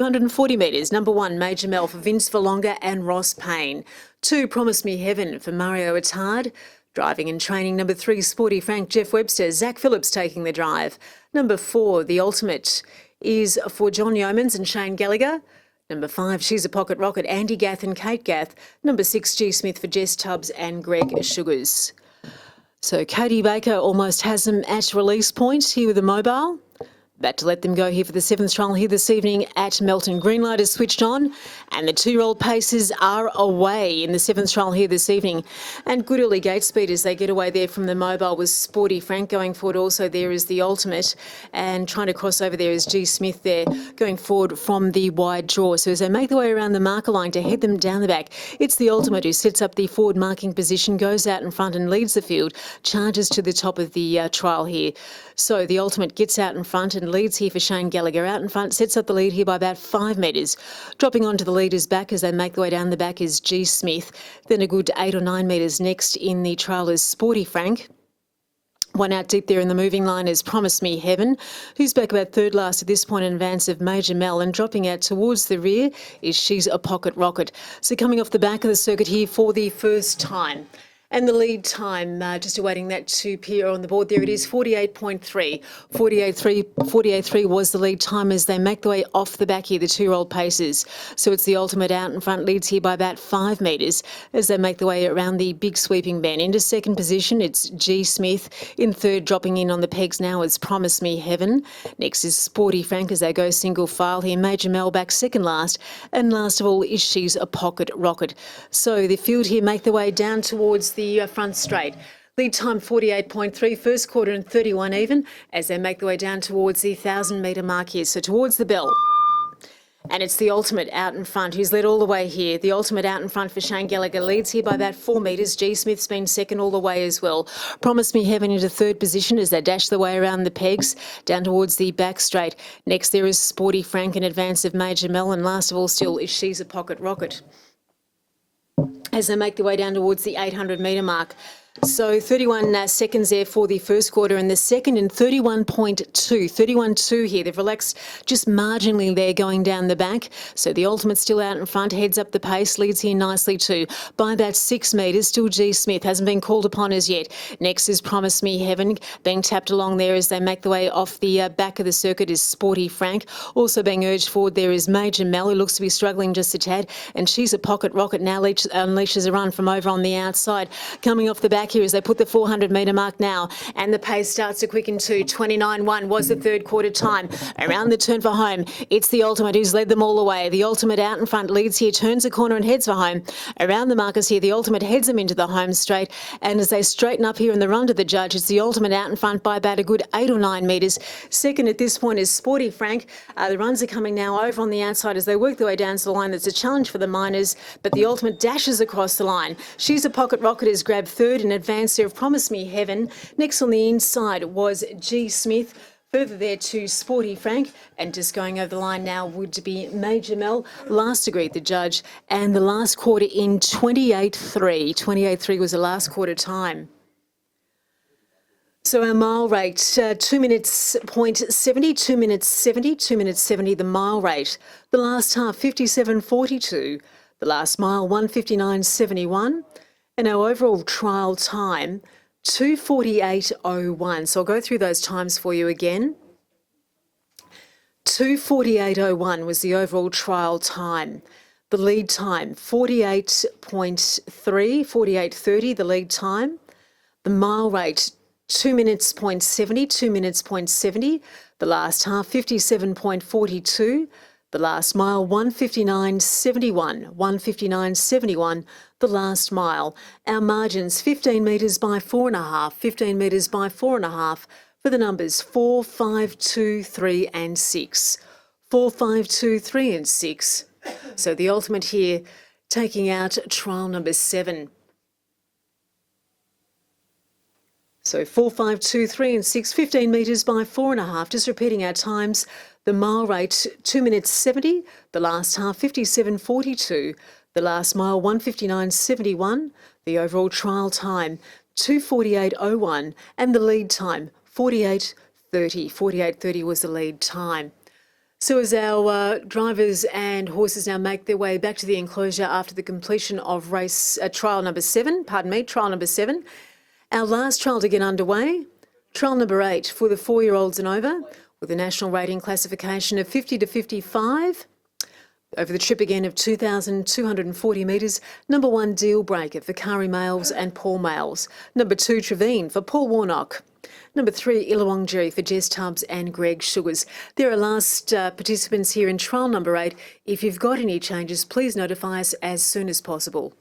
240 metres, number 1, Major Mel for Vince Valonga and Ross Payne. 2, Promise Me Heaven for Mario Attard. Driving and training, number 3, Sporty Frank, Jeff Webster. Zach Phillips taking the drive. Number 4, The Ultimate, is for John Yeomans and Shane Gallagher. Number 5, She's a Pocket Rocket, Andy Gath and Kate Gath. Number 6, G Smith for Jess Tubbs and Greg Sugars. So Katie Baker almost has them at release point here with the mobile. About to let them go here for the 7th trial here this evening at Melton. Green light is switched on and the 2-year-old paces are away in the 7th trial here this evening. And good early gate speed as they get away there from the mobile was Sporty Frank. Going forward also there is The Ultimate, and trying to cross over there is G Smith there going forward from the wide draw. So as they make their way around the marker line to head them down the back, it's The Ultimate who sets up the forward marking position, goes out in front and leads the field, charges to the top of the trial here. So The Ultimate gets out in front and leads here for Shane Gallagher. Out in front, sets up the lead here by about 5 metres. Dropping onto the leader's back as they make their way down the back is G Smith. Then a good 8 or 9 metres next in the trail is Sporty Frank. One out deep there in the moving line is Promise Me Heaven, who's back about third last at this point in advance of Major Mel, and dropping out towards the rear is She's a Pocket Rocket. So coming off the back of the circuit here for the first time. And the lead time, just awaiting that to appear on the board. There it is, 48.3. 48.3 was the lead time as they make their way off the back here, the 2-year-old paces. So it's The Ultimate out in front, leads here by about 5 metres as they make their way around the big sweeping bend. Into second position, it's G Smith. In third, dropping in on the pegs now is Promise Me Heaven. Next is Sporty Frank as they go single file here. Major Mel back second last. And last of all is She's a Pocket Rocket. So the field here make their way down towards the front straight. Lead time 48.3, first quarter and 31 even as they make their way down towards the 1,000-metre mark here, so towards the bell. And it's The Ultimate out in front, who's led all the way here. The Ultimate out in front for Shane Gallagher, leads here by about 4 metres. G Smith's been second all the way as well. Promise Me Heaven into third position as they dash the way around the pegs down towards the back straight. Next there is Sporty Frank in advance of Major Mel, and last of all still is She's a Pocket Rocket as they make their way down towards the 800-metre mark. So 31 seconds there for the first quarter, and the second in 31.2. 31.2 here. They've relaxed just marginally there going down the back. So The Ultimate still out in front, heads up the pace, leads here nicely too. By about 6 metres, still G Smith, hasn't been called upon as yet. Next is Promise Me Heaven, being tapped along there as they make the way off the back of the circuit is Sporty Frank. Also being urged forward there is Major Mel, who looks to be struggling just a tad, and She's a Pocket Rocket now unleashes a run from over on the outside. Coming off the back here as they put the 400-metre mark now, and the pace starts to quicken too. 29.1 was the third quarter time. Around the turn for home, it's The Ultimate who's led them all the way. The Ultimate out in front, leads here, turns the corner and heads for home. Around the markers here, The Ultimate heads them into the home straight, and as they straighten up here in the run to the judge, it's The Ultimate out in front by about a good 8 or 9 metres. Second at this point is Sporty Frank. The runs are coming now over on the outside as they work their way down to the line. That's a challenge for the miners, but The Ultimate dashes across the line. She's a Pocket Rocket has grabbed third in advance of Promise Me Heaven. Next on the inside was G Smith. Further there to Sporty Frank, and just going over the line now would be Major Mel. Last to greet the judge, and the last quarter in 28.3. 28.3 was the last quarter time. So our mile rate, 2 minutes point 70, 2 minutes 70, 2 minutes 70 the mile rate. The last half 57.42. The last mile 1:59.71. And our overall trial time, 2:48.01. So I'll go through those times for you again. 2:48.01 was the overall trial time. The lead time, 48.3, 48.30, the lead time. The mile rate, 2 minutes point 70, 2 minutes point 70. The last half, 57.42. The last mile, 1:59.71, 1:59.71, the last mile. Our margins, 15 metres by 4.5, 15 metres by 4.5 for the numbers 4, 5, 2, 3 and 6. 4, 5, 2, 3 and 6. So The Ultimate here taking out trial number 7. So 4, 5, 2, 3 and 6, 15 metres by 4.5. Just repeating our times. The mile rate, 2 minutes 70. The last half, 57.42. The last mile, 1:59.71. The overall trial time, 2:48.01. And the lead time, 48.30. 48.30 was the lead time. So as our drivers and horses now make their way back to the enclosure after the completion of trial number 7, our last trial to get underway, trial number 8 for the 4-year-olds and over, with a national rating classification of 50 to 55. Over the trip again of 2,240 metres, number 1 Deal Breaker for Kari Males and Paul Males, number 2 Trevine for Paul Warnock, number 3 Illawong for Jess Tubbs and Greg Sugars. They're our last participants here in trial number 8. If you've got any changes, please notify us as soon as possible.